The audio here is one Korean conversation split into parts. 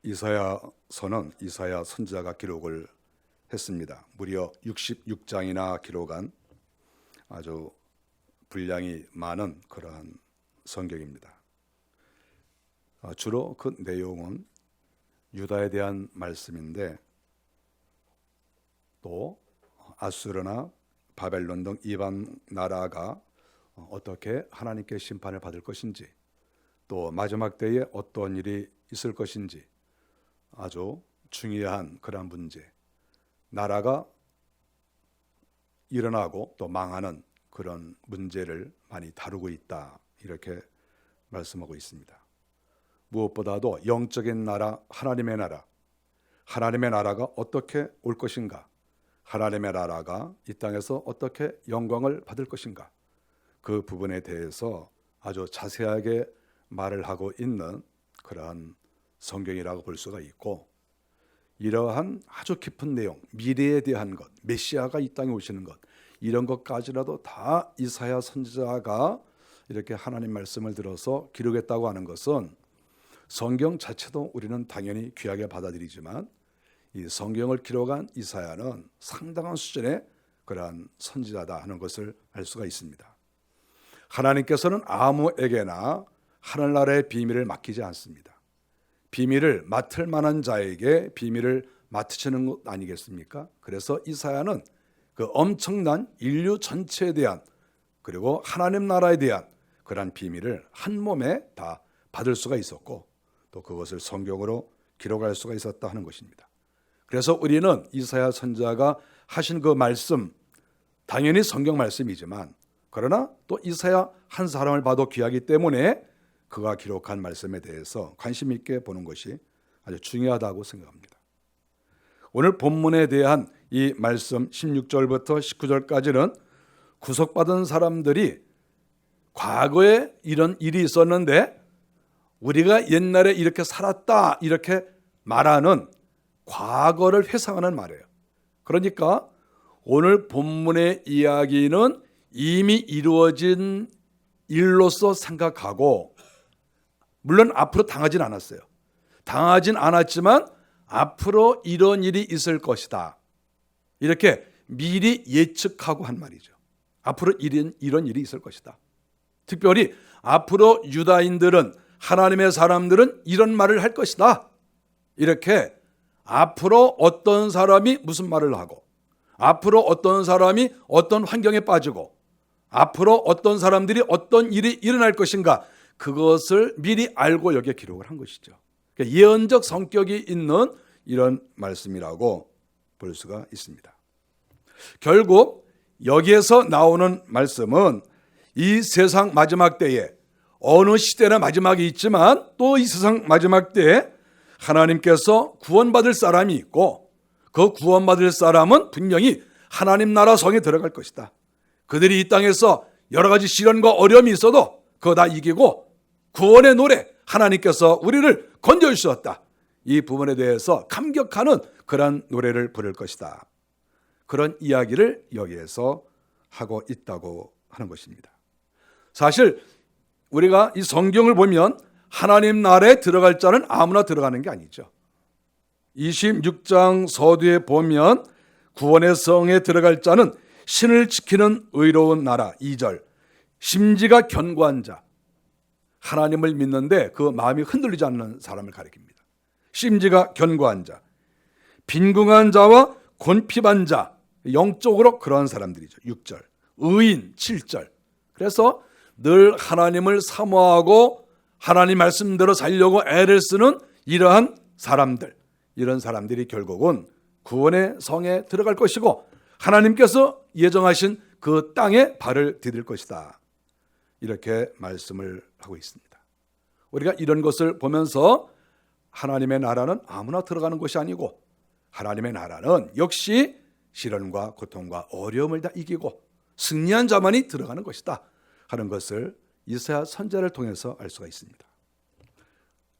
이사야서는 이사야 선지자가 기록을 했습니다. 무려 66장이나 기록한 아주 분량이 많은 그러한 성경입니다. 주로 그 내용은 유다에 대한 말씀인데 또 아수르나 바벨론 등 이방 나라가 어떻게 하나님께 심판을 받을 것인지, 또 마지막 때에 어떤 일이 있을 것인지 아주 중요한 그런 문제, 나라가 일어나고 또 망하는 그런 문제를 많이 다루고 있다, 이렇게 말씀하고 있습니다. 무엇보다도 영적인 나라, 하나님의 나라가 어떻게 올 것인가, 하나님의 나라가 이 땅에서 어떻게 영광을 받을 것인가, 그 부분에 대해서 아주 자세하게 말을 하고 있는 그러한 성경이라고 볼 수가 있고, 이러한 아주 깊은 내용, 미래에 대한 것, 메시아가 이 땅에 오시는 것, 이런 것까지라도 다 이사야 선지자가 이렇게 하나님 말씀을 들어서 기록했다고 하는 것은, 성경 자체도 우리는 당연히 귀하게 받아들이지만 이 성경을 기록한 이사야는 상당한 수준의 그러한 선지자다 하는 것을 알 수가 있습니다. 하나님께서는 아무에게나 하늘나라의 비밀을 맡기지 않습니다. 비밀을 맡을 만한 자에게 비밀을 맡으시는 것 아니겠습니까? 그래서 이사야는 그 엄청난 인류 전체에 대한, 그리고 하나님 나라에 대한 그러한 비밀을 한 몸에 다 받을 수가 있었고, 또 그것을 성경으로 기록할 수가 있었다 하는 것입니다. 그래서 우리는 이사야 선지자가 하신 그 말씀, 당연히 성경 말씀이지만, 그러나 또 이사야 한 사람을 봐도 귀하기 때문에 그가 기록한 말씀에 대해서 관심 있게 보는 것이 아주 중요하다고 생각합니다. 오늘 본문에 대한 이 말씀 16절부터 19절까지는 구속받은 사람들이 과거에 이런 일이 있었는데 우리가 옛날에 이렇게 살았다, 이렇게 말하는 과거를 회상하는 말이에요. 그러니까 오늘 본문의 이야기는 이미 이루어진 일로서 생각하고, 물론 앞으로 당하진 않았어요. 당하진 않았지만 앞으로 이런 일이 있을 것이다, 이렇게 미리 예측하고 한 말이죠. 앞으로 이런 일이 있을 것이다. 특별히 앞으로 유다인들은, 하나님의 사람들은 이런 말을 할 것이다, 이렇게 앞으로 어떤 사람이 무슨 말을 하고, 앞으로 어떤 사람이 어떤 환경에 빠지고, 앞으로 어떤 사람들이 어떤 일이 일어날 것인가, 그것을 미리 알고 여기에 기록을 한 것이죠. 그러니까 예언적 성격이 있는 이런 말씀이라고 볼 수가 있습니다. 결국 여기에서 나오는 말씀은 이 세상 마지막 때에, 어느 시대나 마지막이 있지만 또 이 세상 마지막 때에 하나님께서 구원받을 사람이 있고, 그 구원받을 사람은 분명히 하나님 나라 성에 들어갈 것이다. 그들이 이 땅에서 여러 가지 시련과 어려움이 있어도 그거 다 이기고 구원의 노래, 하나님께서 우리를 건져주셨다, 이 부분에 대해서 감격하는 그런 노래를 부를 것이다. 그런 이야기를 여기에서 하고 있다고 하는 것입니다. 사실 우리가 이 성경을 보면 하나님 나라에 들어갈 자는 아무나 들어가는 게 아니죠. 26장 서두에 보면 구원의 성에 들어갈 자는 신을 지키는 의로운 나라, 2절, 심지가 견고한 자, 하나님을 믿는데 그 마음이 흔들리지 않는 사람을 가리킵니다. 심지가 견고한 자, 빈궁한 자와 곤핍한 자, 영적으로 그러한 사람들이죠. 6절, 의인, 7절. 그래서 늘 하나님을 사모하고 하나님 말씀대로 살려고 애를 쓰는 이러한 사람들, 이런 사람들이 결국은 구원의 성에 들어갈 것이고 하나님께서 예정하신 그 땅에 발을 디딜 것이다, 이렇게 말씀을 하고 있습니다. 우리가 이런 것을 보면서 하나님의 나라는 아무나 들어가는 것이 아니고, 하나님의 나라는 역시 시련과 고통과 어려움을 다 이기고 승리한 자만이 들어가는 것이다 하는 것을 이사야 선지자를 통해서 알 수가 있습니다.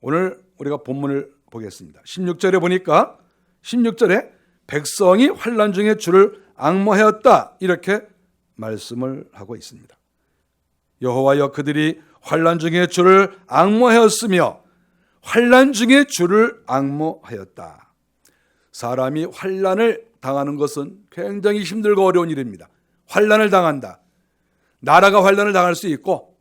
오늘 우리가 본문을 보겠습니다. 16절에 보니까 16절에 백성이 환난 중에 주를 앙모하였다, 이렇게 말씀을 하고 있습니다. 여호와여, 그들이 환난 중에 주를 앙모하였으며 환난 중에 주를 앙모하였다. 사람이 환난을 당하는 것은 굉장히 힘들고 어려운 일입니다. 환난을 당한다. 나라가 환난을 당할 수 있고,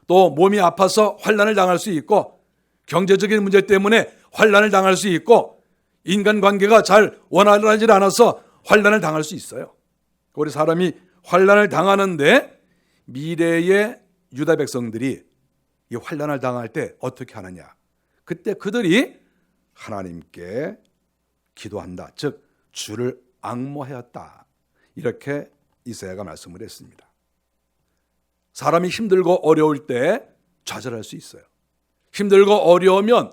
또 몸이 아파서 환난을 당할 수 있고, 경제적인 문제 때문에 환난을 당할 수 있고, 인간관계가 잘 원활하지 않아서 환난을 당할 수 있어요. 우리 사람이 환난을 당하는데, 미래의 유다 백성들이 이 환난을 당할 때 어떻게 하느냐? 그때 그들이 하나님께 기도한다. 즉 주를 앙모하였다. 이렇게 이사야가 말씀을 했습니다. 사람이 힘들고 어려울 때 좌절할 수 있어요. 힘들고 어려우면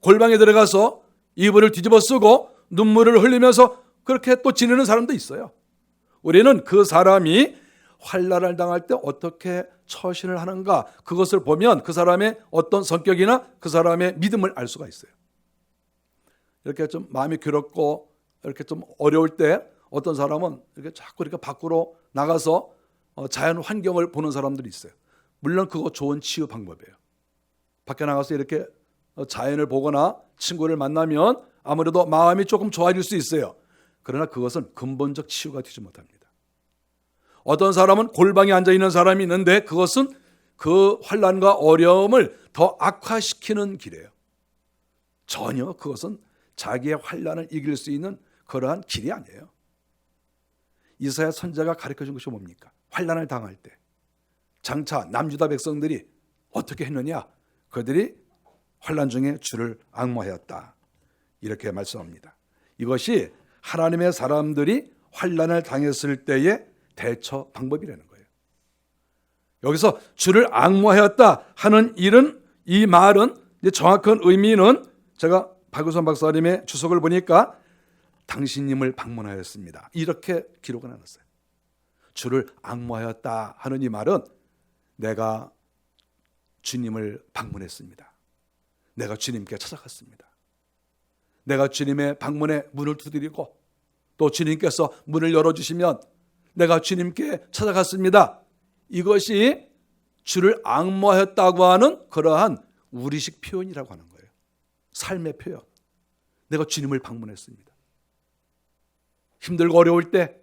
골방에 들어가서 이불을 뒤집어 쓰고 눈물을 흘리면서 그렇게 또 지내는 사람도 있어요. 우리는 그 사람이 환난을 당할 때 어떻게 처신을 하는가, 그것을 보면 그 사람의 어떤 성격이나 그 사람의 믿음을 알 수가 있어요. 이렇게 좀 마음이 괴롭고 이렇게 좀 어려울 때 어떤 사람은 이렇게 자꾸 이렇게 밖으로 나가서 자연 환경을 보는 사람들이 있어요. 물론 그거 좋은 치유 방법이에요. 밖에 나가서 이렇게 자연을 보거나 친구를 만나면 아무래도 마음이 조금 좋아질 수 있어요. 그러나 그것은 근본적 치유가 되지 못합니다. 어떤 사람은 골방에 앉아있는 사람이 있는데 그것은 그 환난과 어려움을 더 악화시키는 길이에요. 전혀 그것은 자기의 환난을 이길 수 있는 그러한 길이 아니에요. 이사야 선지자가 가르쳐준 것이 뭡니까? 환난을 당할 때 장차 남유다 백성들이 어떻게 했느냐? 그들이 환난 중에 주를 앙모하였다. 이렇게 말씀합니다. 이것이 하나님의 사람들이 환난을 당했을 때의 대처 방법이라는 거예요. 여기서 주를 앙모하였다 하는 이 말은 정확한 의미는 제가 박우선 박사님의 주석을 보니까 당신님을 방문하였습니다. 이렇게 기록을 해놨어요. 주를 앙모하였다 하는 이 말은 내가 주님을 방문했습니다. 내가 주님께 찾아갔습니다. 내가 주님의 방문에 문을 두드리고 또 주님께서 문을 열어주시면 내가 주님께 찾아갔습니다. 이것이 주를 앙모하였다고 하는 그러한 우리식 표현이라고 하는 거예요. 삶의 표현. 내가 주님을 방문했습니다. 힘들고 어려울 때,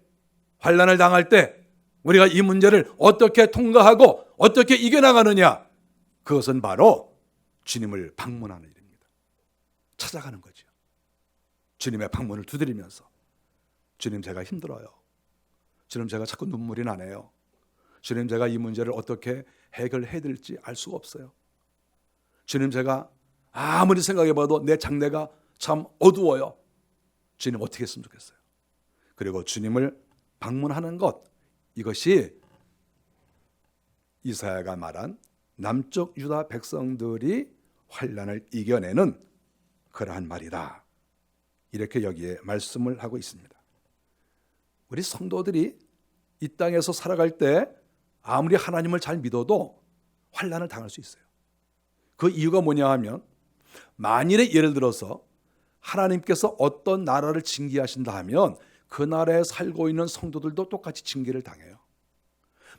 환난을 당할 때 우리가 이 문제를 어떻게 통과하고 어떻게 이겨나가느냐, 그것은 바로 주님을 방문하는 일입니다. 찾아가는 거죠. 주님의 방문을 두드리면서 주님, 제가 힘들어요. 주님, 제가 자꾸 눈물이 나네요. 주님, 제가 이 문제를 어떻게 해결해야 될지 알 수가 없어요. 주님, 제가 아무리 생각해봐도 내 장래가 참 어두워요. 주님, 어떻게 했으면 좋겠어요. 그리고 주님을 방문하는 것, 이것이 이사야가 말한 남쪽 유다 백성들이 환난을 이겨내는 그러한 말이다. 이렇게 여기에 말씀을 하고 있습니다. 우리 성도들이 이 땅에서 살아갈 때 아무리 하나님을 잘 믿어도 환난을 당할 수 있어요. 그 이유가 뭐냐 하면, 만일에 예를 들어서 하나님께서 어떤 나라를 징계하신다 하면 그 나라에 살고 있는 성도들도 똑같이 징계를 당해요.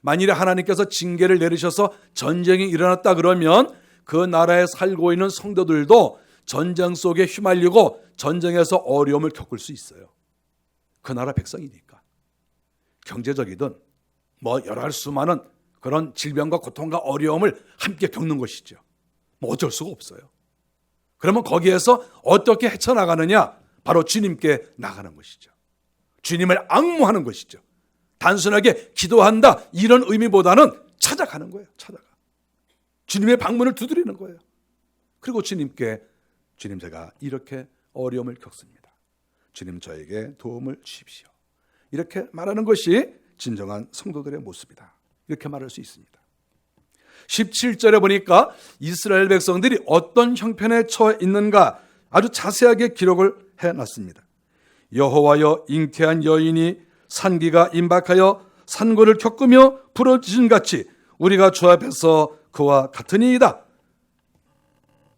만일에 하나님께서 징계를 내리셔서 전쟁이 일어났다 그러면 그 나라에 살고 있는 성도들도 전쟁 속에 휘말리고 전쟁에서 어려움을 겪을 수 있어요. 그 나라 백성이니까. 경제적이든 여러 수많은 그런 질병과 고통과 어려움을 함께 겪는 것이죠. 어쩔 수가 없어요. 그러면 거기에서 어떻게 헤쳐나가느냐? 바로 주님께 나가는 것이죠. 주님을 앙모하는 것이죠. 단순하게 기도한다 이런 의미보다는 찾아가는 거예요. 찾아가. 주님의 방문을 두드리는 거예요. 그리고 주님께, 주님, 제가 이렇게 어려움을 겪습니다. 주님, 저에게 도움을 주십시오. 이렇게 말하는 것이 진정한 성도들의 모습이다. 이렇게 말할 수 있습니다. 17절에 보니까 이스라엘 백성들이 어떤 형편에 처해 있는가 아주 자세하게 기록을 해놨습니다. 여호와여, 잉태한 여인이 산기가 임박하여 산고를 겪으며 부러진 같이 우리가 주 앞에서 그와 같으니이다.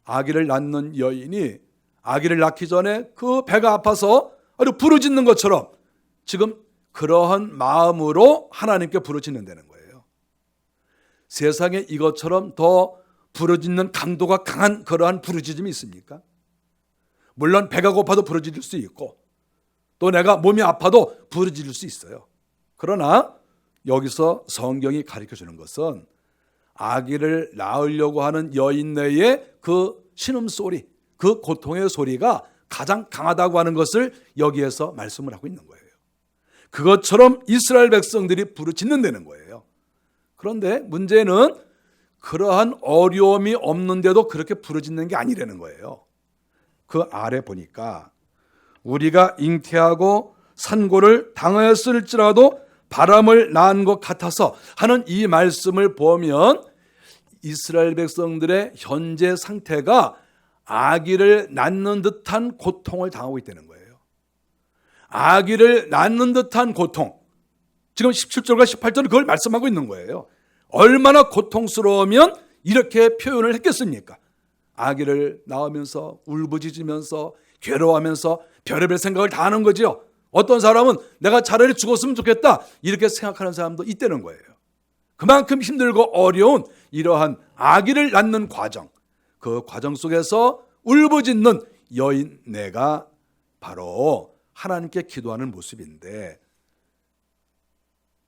아기를 낳는 여인이 아기를 낳기 전에 그 배가 아파서 아주 부르짖는 것처럼 지금 그러한 마음으로 하나님께 부르짖는다는 거예요. 세상에 이것처럼 더 부르짖는 강도가 강한 그러한 부르짖음이 있습니까? 물론 배가 고파도 부르짖을 수 있고 또 내가 몸이 아파도 부르짖을 수 있어요. 그러나 여기서 성경이 가르쳐주는 것은 아기를 낳으려고 하는 여인네의 그 신음소리, 그 고통의 소리가 가장 강하다고 하는 것을 여기에서 말씀을 하고 있는 거예요. 그것처럼 이스라엘 백성들이 부르짖는다는 거예요. 그런데 문제는 그러한 어려움이 없는데도 그렇게 부르짖는 게 아니라는 거예요. 그 아래 보니까 우리가 잉태하고 산고를 당하였을지라도 바람을 낳은 것 같아서 하는 이 말씀을 보면 이스라엘 백성들의 현재 상태가 아기를 낳는 듯한 고통을 당하고 있다는 거예요. 아기를 낳는 듯한 고통. 지금 17절과 18절은 그걸 말씀하고 있는 거예요. 얼마나 고통스러우면 이렇게 표현을 했겠습니까? 아기를 낳으면서 울부짖으면서 괴로워하면서 별의별 생각을 다 하는 거죠. 어떤 사람은 내가 차라리 죽었으면 좋겠다 이렇게 생각하는 사람도 있다는 거예요. 그만큼 힘들고 어려운 이러한 아기를 낳는 과정, 그 과정 속에서 울부짖는 여인네가 바로 하나님께 기도하는 모습인데,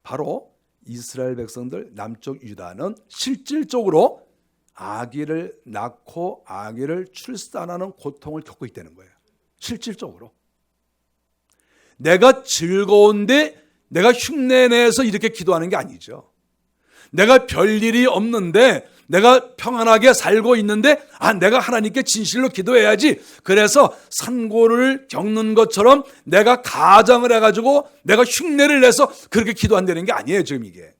바로 이스라엘 백성들 남쪽 유다는 실질적으로 아기를 낳고 아기를 출산하는 고통을 겪고 있다는 거예요. 실질적으로. 내가 즐거운데 내가 흉내내서 이렇게 기도하는 게 아니죠. 내가 별일이 없는데 내가 평안하게 살고 있는데 내가 하나님께 진실로 기도해야지, 그래서 산고를 겪는 것처럼 내가 가장을 해가지고 내가 흉내를 내서 그렇게 기도한다는 게 아니에요. 지금 이게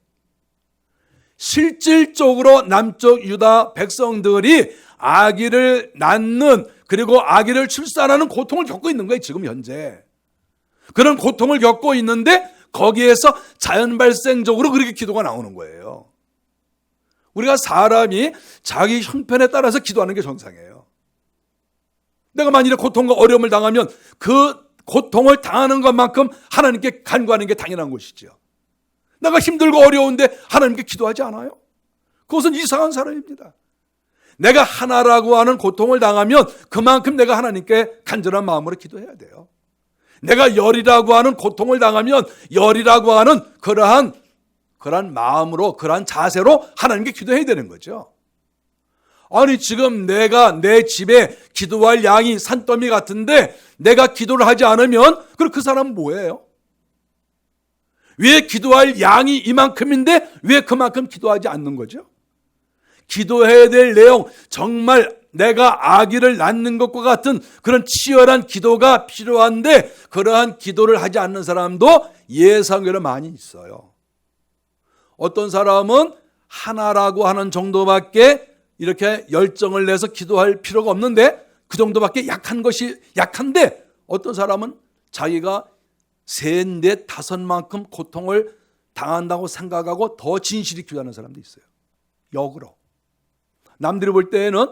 실질적으로 남쪽 유다 백성들이 아기를 낳는, 그리고 아기를 출산하는 고통을 겪고 있는 거예요. 지금 현재 그런 고통을 겪고 있는데 거기에서 자연 발생적으로 그렇게 기도가 나오는 거예요. 우리가 사람이 자기 형편에 따라서 기도하는 게 정상이에요. 내가 만일에 고통과 어려움을 당하면 그 고통을 당하는 것만큼 하나님께 간구하는 게 당연한 것이죠. 내가 힘들고 어려운데 하나님께 기도하지 않아요? 그것은 이상한 사람입니다. 내가 하나라고 하는 고통을 당하면 그만큼 내가 하나님께 간절한 마음으로 기도해야 돼요. 내가 열이라고 하는 고통을 당하면 열이라고 하는 그러한 마음으로, 그러한 자세로 하나님께 기도해야 되는 거죠. 아니 지금 내가 내 집에 기도할 양이 산더미 같은데 내가 기도를 하지 않으면 그럼 그 사람은 뭐예요? 왜 기도할 양이 이만큼인데 왜 그만큼 기도하지 않는 거죠? 기도해야 될 내용, 정말 내가 아기를 낳는 것과 같은 그런 치열한 기도가 필요한데 그러한 기도를 하지 않는 사람도 예상외로 많이 있어요. 어떤 사람은 하나라고 하는 정도밖에 이렇게 열정을 내서 기도할 필요가 없는데 그 정도밖에 약한데 어떤 사람은 자기가 셋, 넷, 다섯만큼 고통을 당한다고 생각하고 더 진실히 기도하는 사람도 있어요. 역으로. 남들이 볼 때에는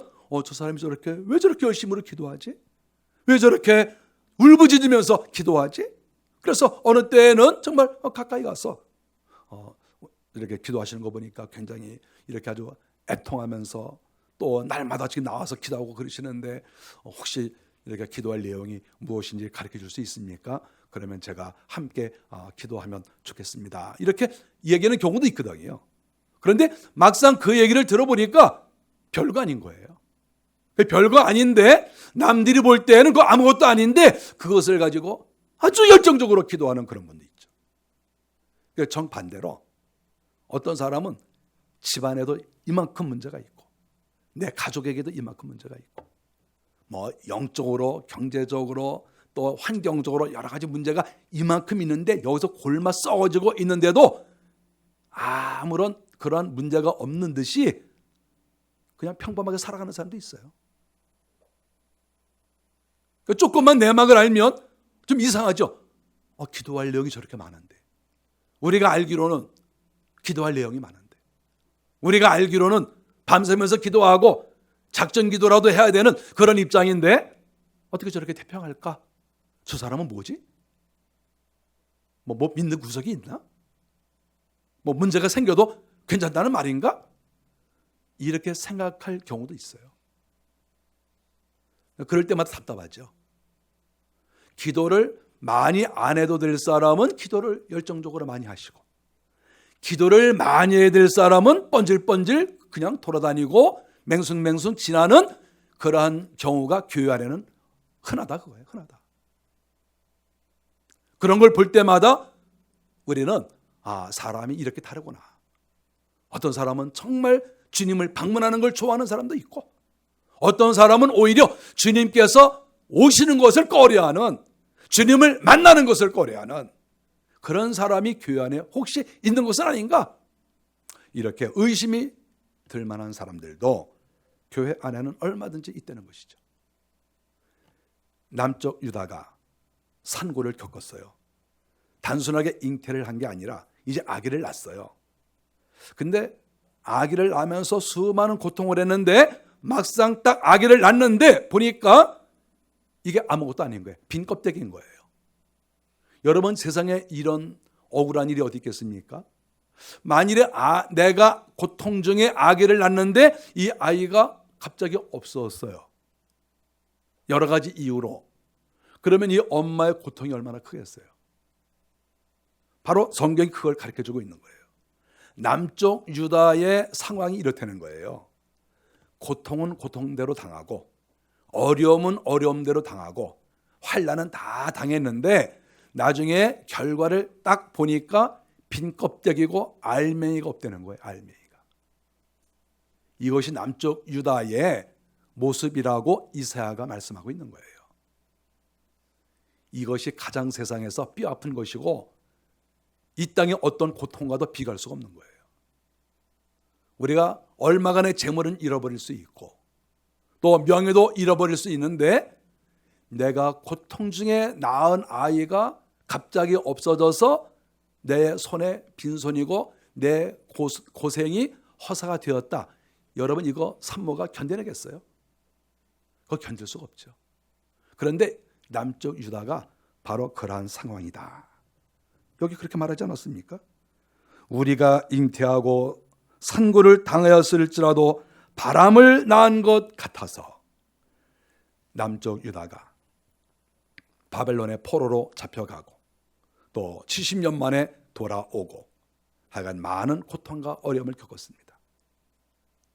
저 사람이 왜 저렇게 열심히 기도하지? 왜 저렇게 울부짖으면서 기도하지? 그래서 어느 때에는 정말 가까이 가서 이렇게 기도하시는 거 보니까 굉장히 이렇게 아주 애통하면서 또 날마다 지금 나와서 기도하고 그러시는데 혹시 이렇게 기도할 내용이 무엇인지 가르쳐 줄 수 있습니까? 그러면 제가 함께 기도하면 좋겠습니다. 이렇게 얘기하는 경우도 있거든요. 그런데 막상 그 얘기를 들어보니까 별거 아닌 거예요. 별거 아닌데 남들이 볼 때는 그거 아무것도 아닌데 그것을 가지고 아주 열정적으로 기도하는 그런 분도 있죠. 정반대로 어떤 사람은 집안에도 이만큼 문제가 있고 내 가족에게도 이만큼 문제가 있고 뭐 영적으로 경제적으로 또 환경적으로 여러 가지 문제가 이만큼 있는데 여기서 골마 썩어지고 있는데도 아무런 그런 문제가 없는 듯이 그냥 평범하게 살아가는 사람도 있어요. 조금만 내막을 알면 좀 이상하죠. 기도할 내용이 저렇게 많은데, 우리가 알기로는 기도할 내용이 많은데, 우리가 알기로는 밤새면서 기도하고 작전 기도라도 해야 되는 그런 입장인데 어떻게 저렇게 태평할까? 저 사람은 뭐지? 뭐 믿는 구석이 있나? 뭐 문제가 생겨도 괜찮다는 말인가? 이렇게 생각할 경우도 있어요. 그럴 때마다 답답하죠. 기도를 많이 안 해도 될 사람은 기도를 열정적으로 많이 하시고, 기도를 많이 해야 될 사람은 뻔질뻔질 그냥 돌아다니고 맹숭맹숭 지나는 그러한 경우가 교회 안에는 흔하다, 그거예요. 흔하다. 그런 걸 볼 때마다 우리는 사람이 이렇게 다르구나. 어떤 사람은 정말 주님을 방문하는 걸 좋아하는 사람도 있고, 어떤 사람은 오히려 주님께서 오시는 것을 꺼려하는, 주님을 만나는 것을 꺼려하는 그런 사람이 교회 안에 혹시 있는 것은 아닌가? 이렇게 의심이 들 만한 사람들도 교회 안에는 얼마든지 있다는 것이죠. 남쪽 유다가 산고를 겪었어요. 단순하게 잉태를 한 게 아니라 이제 아기를 낳았어요. 근데 아기를 낳으면서 수많은 고통을 했는데 막상 딱 아기를 낳는데 보니까 이게 아무것도 아닌 거예요. 빈 껍데기인 거예요. 여러분, 세상에 이런 억울한 일이 어디 있겠습니까? 만일에 내가 고통 중에 아기를 낳는데 이 아이가 갑자기 없어졌어요. 여러 가지 이유로. 그러면 이 엄마의 고통이 얼마나 크겠어요. 바로 성경이 그걸 가르쳐주고 있는 거예요. 남쪽 유다의 상황이 이렇다는 거예요. 고통은 고통대로 당하고, 어려움은 어려움대로 당하고, 환난은 다 당했는데 나중에 결과를 딱 보니까 빈 껍데기고 알맹이가 없다는 거예요. 알맹이가. 이것이 남쪽 유다의 모습이라고 이사야가 말씀하고 있는 거예요. 이것이 가장 세상에서 뼈아픈 것이고 이 땅의 어떤 고통과도 비교할 수가 없는 거예요. 우리가 얼마간의 재물은 잃어버릴 수 있고 또 명예도 잃어버릴 수 있는데, 내가 고통 중에 낳은 아이가 갑자기 없어져서 내 손에 빈손이고 내 고생이 허사가 되었다. 여러분, 이거 산모가 견뎌내겠어요? 그거 견딜 수가 없죠. 그런데 남쪽 유다가 바로 그러한 상황이다. 여기 그렇게 말하지 않았습니까? 우리가 잉태하고 산고를 당하였을지라도 바람을 낳은 것 같아서 남쪽 유다가 바벨론의 포로로 잡혀가고 또 70년 만에 돌아오고 하여간 많은 고통과 어려움을 겪었습니다.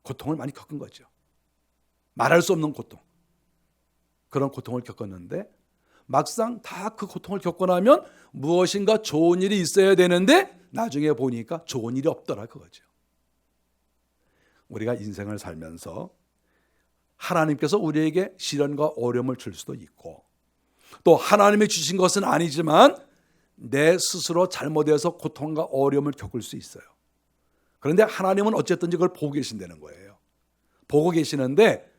고통을 많이 겪은 거죠. 말할 수 없는 고통, 그런 고통을 겪었는데 막상 다 그 고통을 겪고 나면 무엇인가 좋은 일이 있어야 되는데 나중에 보니까 좋은 일이 없더라, 그거죠. 우리가 인생을 살면서 하나님께서 우리에게 시련과 어려움을 줄 수도 있고 또 하나님이 주신 것은 아니지만 내 스스로 잘못해서 고통과 어려움을 겪을 수 있어요. 그런데 하나님은 어쨌든지 그걸 보고 계신다는 거예요. 보고 계시는데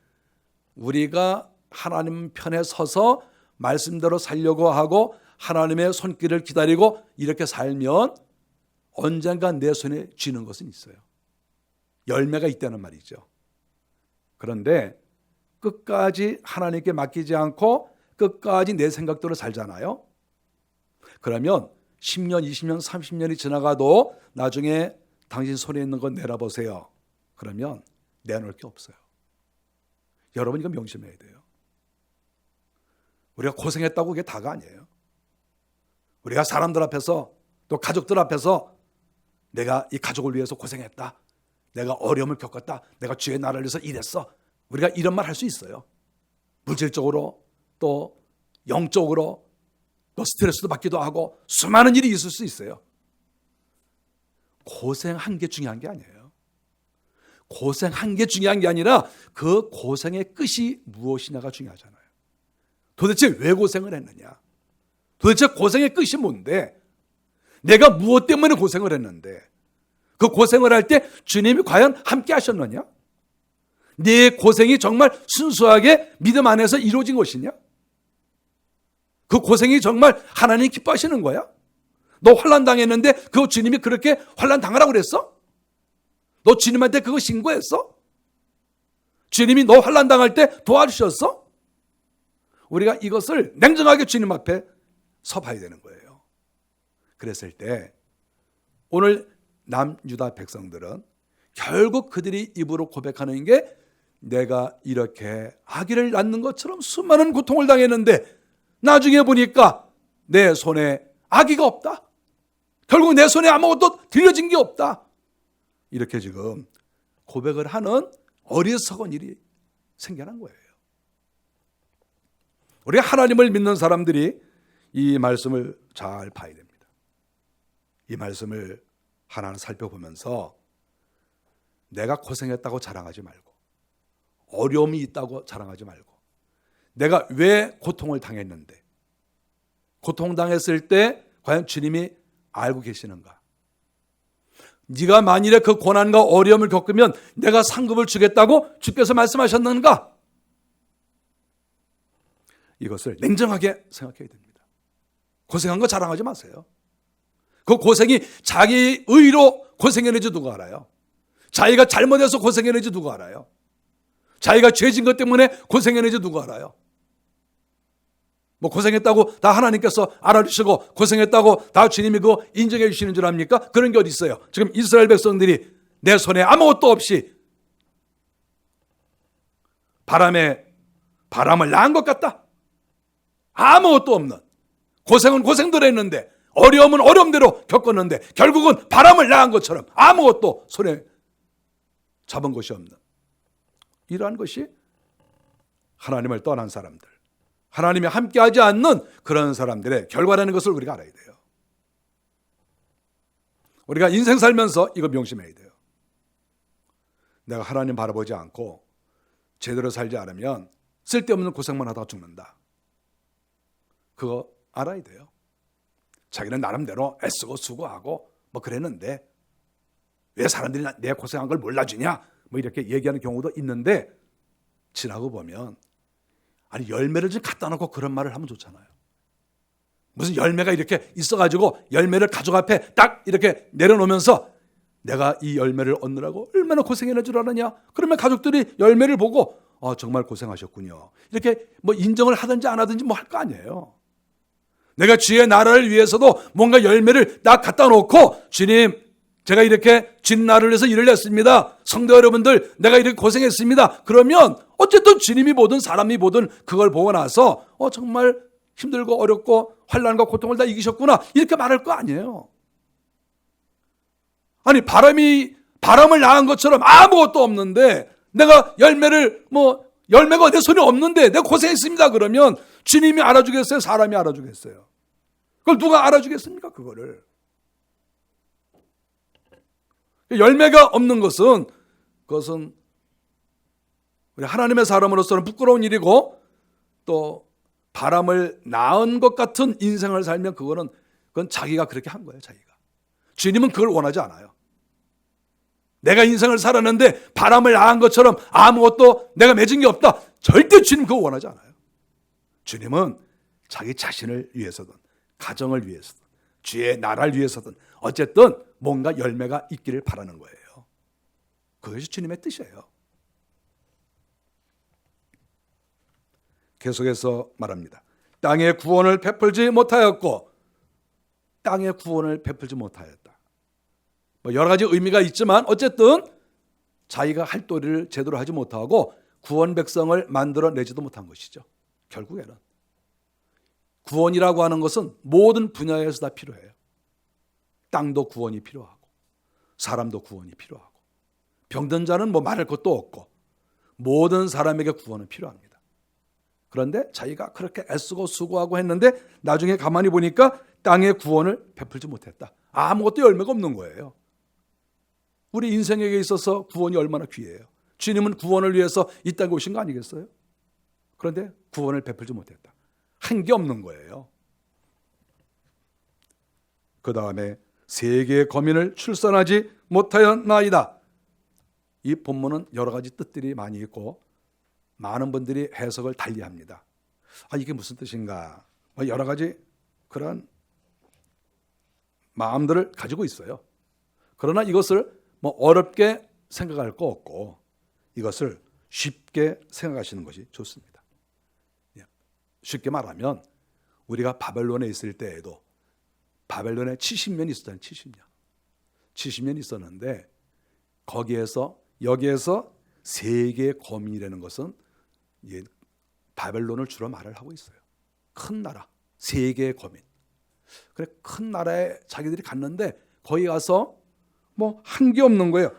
우리가 하나님 편에 서서 말씀대로 살려고 하고 하나님의 손길을 기다리고 이렇게 살면 언젠가 내 손에 쥐는 것은 있어요. 열매가 있다는 말이죠. 그런데 끝까지 하나님께 맡기지 않고 끝까지 내 생각대로 살잖아요. 그러면 10년, 20년, 30년이 지나가도 나중에 당신 손에 있는 건 내려보세요. 그러면 내놓을 게 없어요. 여러분, 이거 명심해야 돼요. 우리가 고생했다고 그게 다가 아니에요. 우리가 사람들 앞에서 또 가족들 앞에서 내가 이 가족을 위해서 고생했다, 내가 어려움을 겪었다, 내가 주의 나라를 위해서 일했어, 우리가 이런 말 할 수 있어요. 물질적으로 또 영적으로 또 스트레스도 받기도 하고 수많은 일이 있을 수 있어요. 고생한 게 중요한 게 아니에요. 고생한 게 중요한 게 아니라 그 고생의 끝이 무엇이냐가 중요하잖아요. 도대체 왜 고생을 했느냐? 도대체 고생의 끝이 뭔데? 내가 무엇 때문에 고생을 했는데 그 고생을 할 때 주님이 과연 함께 하셨느냐? 네 고생이 정말 순수하게 믿음 안에서 이루어진 것이냐? 그 고생이 정말 하나님이 기뻐하시는 거야? 너 환난 당했는데 그거 주님이 그렇게 환난 당하라고 그랬어? 너 주님한테 그거 신고했어? 주님이 너 환난 당할 때 도와주셨어? 우리가 이것을 냉정하게 주님 앞에 서봐야 되는 거예요. 그랬을 때 오늘 남유다 백성들은 결국 그들이 입으로 고백하는 게 내가 이렇게 아기를 낳는 것처럼 수많은 고통을 당했는데 나중에 보니까 내 손에 아기가 없다. 결국 내 손에 아무것도 들려진 게 없다. 이렇게 지금 고백을 하는 어리석은 일이 생겨난 거예요. 우리가 하나님을 믿는 사람들이 이 말씀을 잘 봐야 됩니다. 이 말씀을 하나하나 살펴보면서 내가 고생했다고 자랑하지 말고, 어려움이 있다고 자랑하지 말고, 내가 왜 고통을 당했는데, 고통당했을 때 과연 주님이 알고 계시는가? 네가 만일에 그 고난과 어려움을 겪으면 내가 상급을 주겠다고 주께서 말씀하셨는가? 이것을 냉정하게 생각해야 됩니다. 고생한 거 자랑하지 마세요. 그 고생이 자기 의로 고생했는지 누가 알아요? 자기가 잘못해서 고생했는지 누가 알아요? 자기가 죄진 것 때문에 고생했는지 누가 알아요? 뭐 고생했다고 다 하나님께서 알아주시고 고생했다고 다 주님이 그거 인정해 주시는 줄 압니까? 그런 게 어디 있어요? 지금 이스라엘 백성들이 내 손에 아무것도 없이 바람을 낳은 것 같다. 아무것도 없는, 고생은 고생대로 했는데 어려움은 어려움대로 겪었는데 결국은 바람을 낳은 것처럼 아무것도 손에 잡은 것이 없는, 이러한 것이 하나님을 떠난 사람들, 하나님이 함께하지 않는 그런 사람들의 결과라는 것을 우리가 알아야 돼요. 우리가 인생 살면서 이거 명심해야 돼요. 내가 하나님 바라보지 않고 제대로 살지 않으면 쓸데없는 고생만 하다가 죽는다. 그거 알아야 돼요. 자기는 나름대로 애쓰고 수고하고 뭐 그랬는데 왜 사람들이 내 고생한 걸 몰라주냐 뭐 이렇게 얘기하는 경우도 있는데, 지나고 보면 아니 열매를 좀 갖다 놓고 그런 말을 하면 좋잖아요. 무슨 열매가 이렇게 있어가지고 열매를 가족 앞에 딱 이렇게 내려놓으면서 내가 이 열매를 얻느라고 얼마나 고생했는 줄 아느냐. 그러면 가족들이 열매를 보고 정말 고생하셨군요, 이렇게 뭐 인정을 하든지 안 하든지 뭐 할 거 아니에요. 내가 주의 나라를 위해서도 뭔가 열매를 딱 갖다 놓고, 주님 제가 이렇게 주님 나라를 위해서 일을 했습니다, 성도 여러분들 내가 이렇게 고생했습니다, 그러면 어쨌든 주님이 보든 사람이 보든 그걸 보고 나서 정말 힘들고 어렵고 환난과 고통을 다 이기셨구나 이렇게 말할 거 아니에요. 아니 바람을 낳은 것처럼 아무것도 없는데 내가 열매가 내 손에 없는데 내가 고생했습니다 그러면 주님이 알아주겠어요? 사람이 알아주겠어요? 그걸 누가 알아주겠습니까? 그거를. 열매가 없는 것은, 그것은 우리 하나님의 사람으로서는 부끄러운 일이고, 또 바람을 낳은 것 같은 인생을 살면 그건 자기가 그렇게 한 거예요. 자기가. 주님은 그걸 원하지 않아요. 내가 인생을 살았는데 바람을 낳은 것처럼 아무것도 내가 맺은 게 없다, 절대 주님 그거 원하지 않아요. 주님은 자기 자신을 위해서든 가정을 위해서든 주의 나라를 위해서든 어쨌든 뭔가 열매가 있기를 바라는 거예요. 그것이 주님의 뜻이에요. 계속해서 말합니다. 땅의 구원을 베풀지 못하였고, 땅의 구원을 베풀지 못하였다. 여러 가지 의미가 있지만 어쨌든 자기가 할 도리를 제대로 하지 못하고 구원 백성을 만들어내지도 못한 것이죠. 결국에는 구원이라고 하는 것은 모든 분야에서 다 필요해요. 땅도 구원이 필요하고 사람도 구원이 필요하고 병든 자는 뭐 말할 것도 없고 모든 사람에게 구원은 필요합니다. 그런데 자기가 그렇게 애쓰고 수고하고 했는데 나중에 가만히 보니까 땅의 구원을 베풀지 못했다. 아무것도 열매가 없는 거예요. 우리 인생에게 있어서 구원이 얼마나 귀해요. 주님은 구원을 위해서 이 땅에 오신 거 아니겠어요? 그런데 구원을 베풀지 못했다. 한 게 없는 거예요. 그 다음에 세계의 거민을 출산하지 못하였나이다. 이 본문은 여러 가지 뜻들이 많이 있고 많은 분들이 해석을 달리합니다. 이게 무슨 뜻인가? 여러 가지 그런 마음들을 가지고 있어요. 그러나 이것을 어렵게 생각할 거 없고 이것을 쉽게 생각하시는 것이 좋습니다. 쉽게 말하면 우리가 바벨론에 있을 때에도 바벨론에 70년 있었잖아요. 70년 있었는데 여기에서 세계의 거민이라는 것은 바벨론을 주로 말을 하고 있어요. 큰 나라, 세계의 거민. 그래, 큰 나라에 자기들이 갔는데 거기 가서 뭐 한 게 없는 거예요.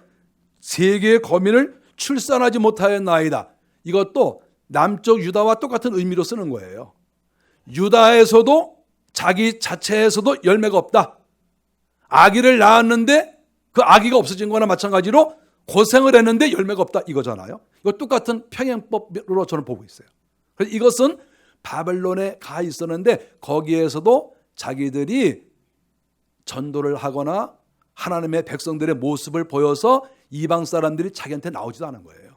세계의 거민을 출산하지 못하였나이다. 이것도 남쪽 유다와 똑같은 의미로 쓰는 거예요. 유다에서도 자기 자체에서도 열매가 없다. 아기를 낳았는데 그 아기가 없어진 거나 마찬가지로 고생을 했는데 열매가 없다 이거잖아요. 이거 똑같은 평행법으로 저는 보고 있어요. 그래서 이것은 바벨론에 가 있었는데 거기에서도 자기들이 전도를 하거나 하나님의 백성들의 모습을 보여서 이방 사람들이 자기한테 나오지도 않은 거예요.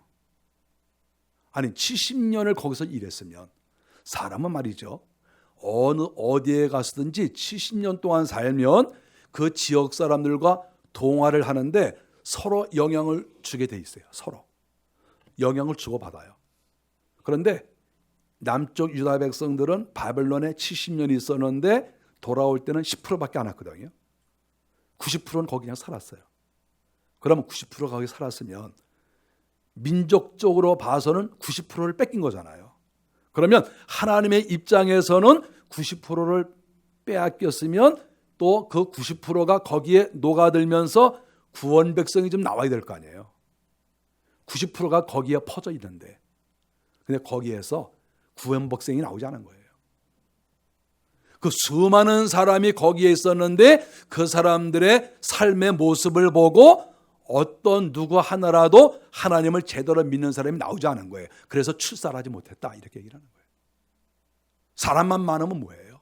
아니 70년을 거기서 일했으면 사람은 말이죠. 어디에 갔든지 70년 동안 살면 그 지역 사람들과 동화를 하는데 서로 영향을 주게 돼 있어요. 서로 영향을 주고받아요. 그런데 남쪽 유다 백성들은 바벨론에 70년이 있었는데 돌아올 때는 10%밖에 안 왔거든요. 90%는 거기 그냥 살았어요. 그러면 90%가 거기 살았으면 민족적으로 봐서는 90%를 뺏긴 거잖아요. 그러면 하나님의 입장에서는 90%를 빼앗겼으면 또 그 90%가 거기에 녹아들면서 구원 백성이 좀 나와야 될 거 아니에요. 90%가 거기에 퍼져 있는데 근데 거기에서 구원 백성이 나오지 않은 거예요. 그 수많은 사람이 거기에 있었는데 그 사람들의 삶의 모습을 보고 어떤 누구 하나라도 하나님을 제대로 믿는 사람이 나오지 않은 거예요. 그래서 출산하지 못했다 이렇게 얘기를 하는 거예요. 사람만 많으면 뭐예요?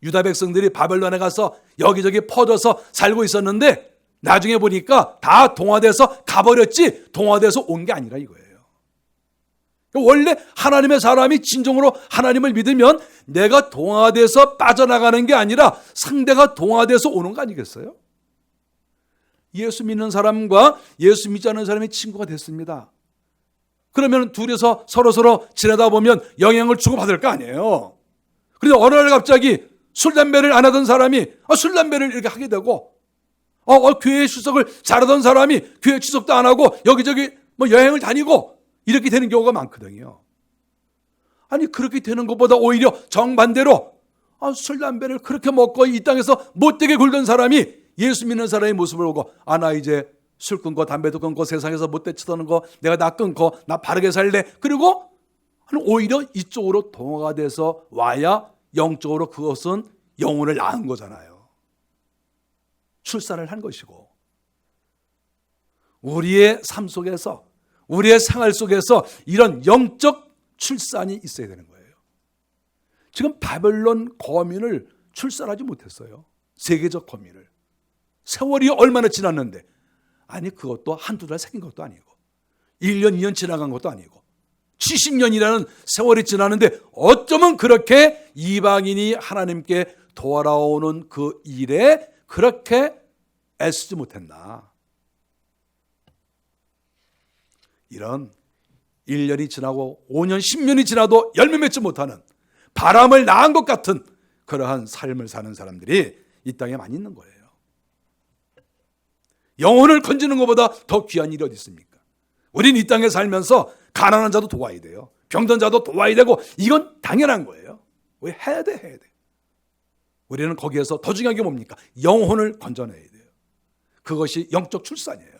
유다 백성들이 바벨론에 가서 여기저기 퍼져서 살고 있었는데 나중에 보니까 다 동화돼서 가버렸지 동화돼서 온 게 아니라 이거예요. 원래 하나님의 사람이 진정으로 하나님을 믿으면 내가 동화돼서 빠져나가는 게 아니라 상대가 동화돼서 오는 거 아니겠어요? 예수 믿는 사람과 예수 믿지 않는 사람이 친구가 됐습니다. 그러면 둘이서 서로 지내다 보면 영향을 주고받을 거 아니에요. 그런데 어느 날 갑자기 술, 담배를 안 하던 사람이 술, 담배를 이렇게 하게 되고 교회 출석을 잘하던 사람이 교회 출석도 안 하고 여기저기 뭐 여행을 다니고 이렇게 되는 경우가 많거든요. 아니 그렇게 되는 것보다 오히려 정반대로 술, 담배를 그렇게 먹고 이 땅에서 못되게 굴던 사람이 예수 믿는 사람의 모습을 보고 나 이제 술 끊고 담배도 끊고 세상에서 못돼 치던 거 내가 다 끊고 나 바르게 살래. 그리고 오히려 이쪽으로 동화가 돼서 와야 영적으로 그것은 영혼을 낳은 거잖아요. 출산을 한 것이고 우리의 삶 속에서 우리의 생활 속에서 이런 영적 출산이 있어야 되는 거예요. 지금 바벨론 거민을 출산하지 못했어요. 세계적 거민을. 세월이 얼마나 지났는데 아니 그것도 한두 달 생긴 것도 아니고 1년 2년 지나간 것도 아니고 70년이라는 세월이 지나는데 어쩌면 그렇게 이방인이 하나님께 돌아오는 그 일에 그렇게 애쓰지 못했나. 이런 1년이 지나고 5년 10년이 지나도 열매 맺지 못하는 바람을 낳은 것 같은 그러한 삶을 사는 사람들이 이 땅에 많이 있는 거예요. 영혼을 건지는 것보다 더 귀한 일이 어디 있습니까? 우리는 이 땅에 살면서 가난한 자도 도와야 돼요. 병든 자도 도와야 되고 이건 당연한 거예요. 왜 해야 돼. 우리는 거기에서 더 중요한 게 뭡니까? 영혼을 건져내야 돼요. 그것이 영적 출산이에요.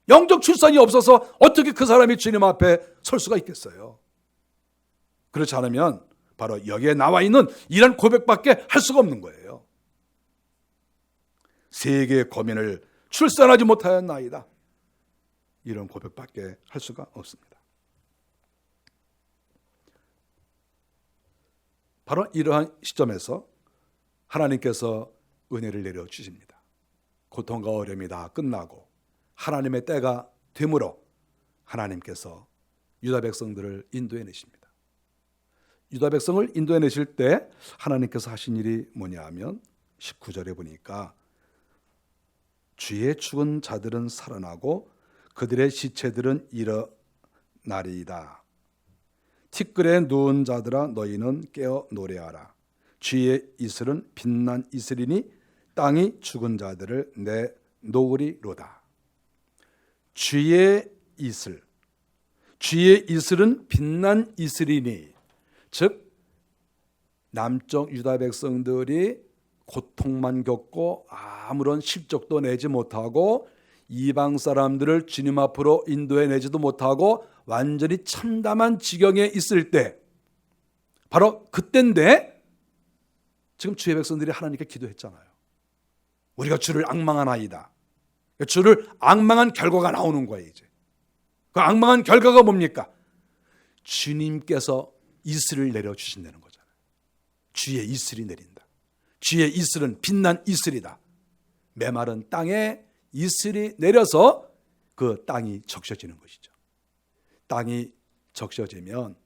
영적 출산이 없어서 어떻게 그 사람이 주님 앞에 설 수가 있겠어요? 그렇지 않으면 바로 여기에 나와 있는 이런 고백밖에 할 수가 없는 거예요. 세계의 거민을 출산하지 못하였나이다. 이런 고백밖에 할 수가 없습니다. 바로 이러한 시점에서 하나님께서 은혜를 내려주십니다. 고통과 어려움이 다 끝나고 하나님의 때가 되므로 하나님께서 유다 백성들을 인도해 내십니다. 유다 백성을 인도해 내실 때 하나님께서 하신 일이 뭐냐 하면 19절에 보니까 주의 죽은 자들은 살아나고 그들의 시체들은 일어나리이다. 티끌에 누운 자들아 너희는 깨어 노래하라. 주의 이슬은 빛난 이슬이니 땅이 죽은 자들을 내놓으리로다. 주의 이슬, 주의 이슬은 빛난 이슬이니, 즉 남쪽 유다 백성들이 고통만 겪고 아무런 실적도 내지 못하고 이방 사람들을 주님 앞으로 인도해 내지도 못하고 완전히 참담한 지경에 있을 때, 바로 그때인데 지금 주의 백성들이 하나님께 기도했잖아요. 우리가 주를 앙망하나이다. 주를 앙망한 결과가 나오는 거예요. 이제 그 앙망한 결과가 뭡니까? 주님께서 이슬을 내려주신다는 거잖아요. 주의 이슬이 내린다. 주의 이슬은 빛난 이슬이다. 메마른 땅에 이슬이 내려서 그 땅이 적셔지는 것이죠. 땅이 적셔지면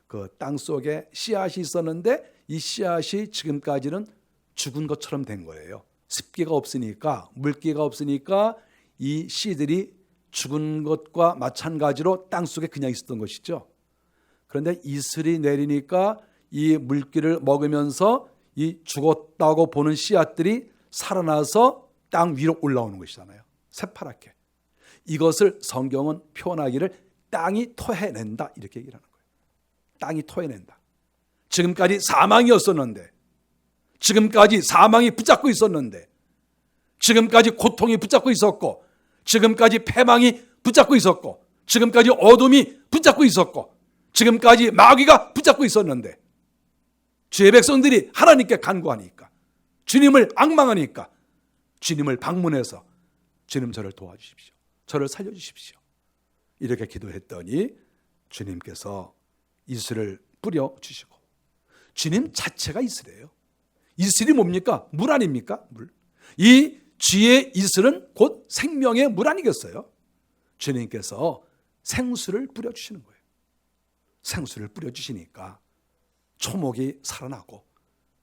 그 땅 속에 씨앗이 있었는데 이 씨앗이 지금까지는 죽은 것처럼 된 거예요. 습기가 없으니까, 물기가 없으니까 이 씨들이 죽은 것과 마찬가지로 땅 속에 그냥 있었던 것이죠. 그런데 이슬이 내리니까 이 물기를 먹으면서 이 죽었다고 보는 씨앗들이 살아나서 땅 위로 올라오는 것이잖아요. 새파랗게. 이것을 성경은 표현하기를 땅이 토해낸다 이렇게 얘기를 하는 거예요. 땅이 토해낸다. 지금까지 사망이었었는데, 지금까지 사망이 붙잡고 있었는데, 지금까지 고통이 붙잡고 있었고, 지금까지 패망이 붙잡고 있었고, 지금까지 어둠이 붙잡고 있었고, 지금까지 마귀가 붙잡고 있었는데, 주의 백성들이 하나님께 간구하니까, 주님을 앙망하니까 주님을 방문해서 주님 저를 도와주십시오. 저를 살려주십시오. 이렇게 기도했더니 주님께서 이슬을 뿌려주시고, 주님 자체가 이슬이에요. 이슬이 뭡니까? 물 아닙니까? 물. 이 주의 이슬은 곧 생명의 물 아니겠어요? 주님께서 생수를 뿌려주시는 거예요. 생수를 뿌려주시니까 초목이 살아나고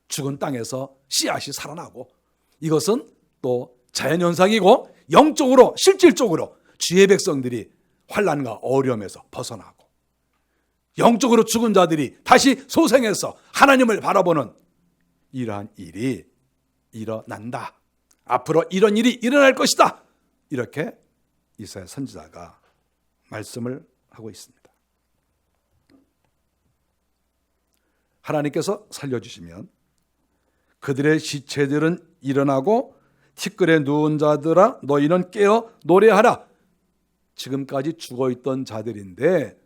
죽은 땅에서 씨앗이 살아나고, 이것은 또 자연현상이고 영적으로 실질적으로 주의 백성들이 환난과 어려움에서 벗어나고 영적으로 죽은 자들이 다시 소생해서 하나님을 바라보는 이러한 일이 일어난다. 앞으로 이런 일이 일어날 것이다. 이렇게 이사야 선지자가 말씀을 하고 있습니다. 하나님께서 살려주시면 그들의 시체들은 일어나고 티끌에 누운 자들아 너희는 깨어 노래하라. 지금까지 죽어있던 자들인데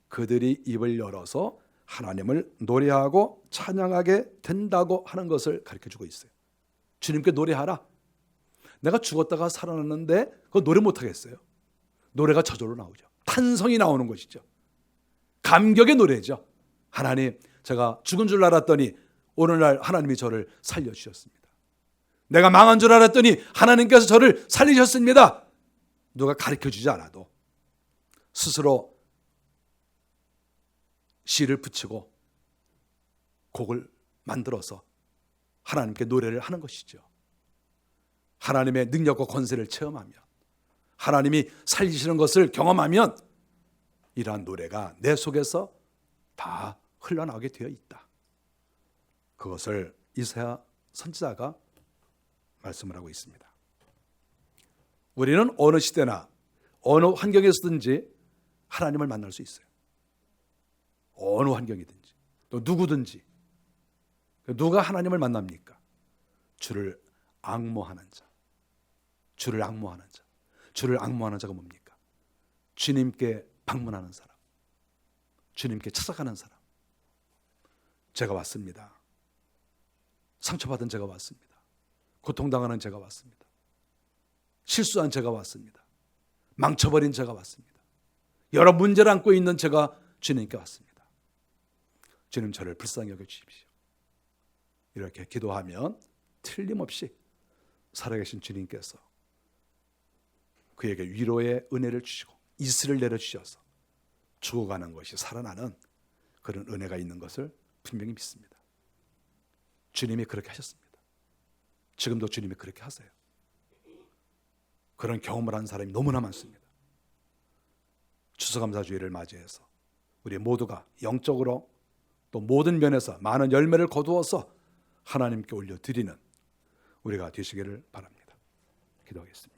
그들이 입을 열어서 하나님을 노래하고 찬양하게 된다고 하는 것을 가르쳐주고 있어요. 주님께 노래하라. 내가 죽었다가 살아났는데 그거 노래 못하겠어요. 노래가 저절로 나오죠. 탄성이 나오는 것이죠. 감격의 노래죠. 하나님, 제가 죽은 줄 알았더니 오늘날 하나님이 저를 살려주셨습니다. 내가 망한 줄 알았더니 하나님께서 저를 살리셨습니다. 누가 가르쳐주지 않아도 스스로 시를 붙이고 곡을 만들어서 하나님께 노래를 하는 것이죠. 하나님의 능력과 권세를 체험하며 하나님이 살리시는 것을 경험하면 이러한 노래가 내 속에서 다 흘러나오게 되어 있다. 그것을 이사야 선지자가 말씀을 하고 있습니다. 우리는 어느 시대나 어느 환경에서든지 하나님을 만날 수 있어요. 어느 환경이든지 또 누구든지. 누가 하나님을 만납니까? 주를 앙모하는 자. 주를 앙모하는 자. 주를 앙모하는 자가 뭡니까? 주님께 방문하는 사람. 주님께 찾아가는 사람. 제가 왔습니다. 상처받은 제가 왔습니다. 고통당하는 제가 왔습니다. 실수한 제가 왔습니다. 망쳐버린 제가 왔습니다. 여러 문제를 안고 있는 제가 주님께 왔습니다. 주님 저를 불쌍히 여겨주십시오. 이렇게 기도하면 틀림없이 살아계신 주님께서 그에게 위로의 은혜를 주시고 이슬을 내려주셔서 죽어가는 것이 살아나는 그런 은혜가 있는 것을 분명히 믿습니다. 주님이 그렇게 하셨습니다. 지금도 주님이 그렇게 하세요. 그런 경험을 한 사람이 너무나 많습니다. 추수감사주일을 맞이해서 우리 모두가 영적으로 또 모든 면에서 많은 열매를 거두어서 하나님께 올려드리는 우리가 되시기를 바랍니다. 기도하겠습니다.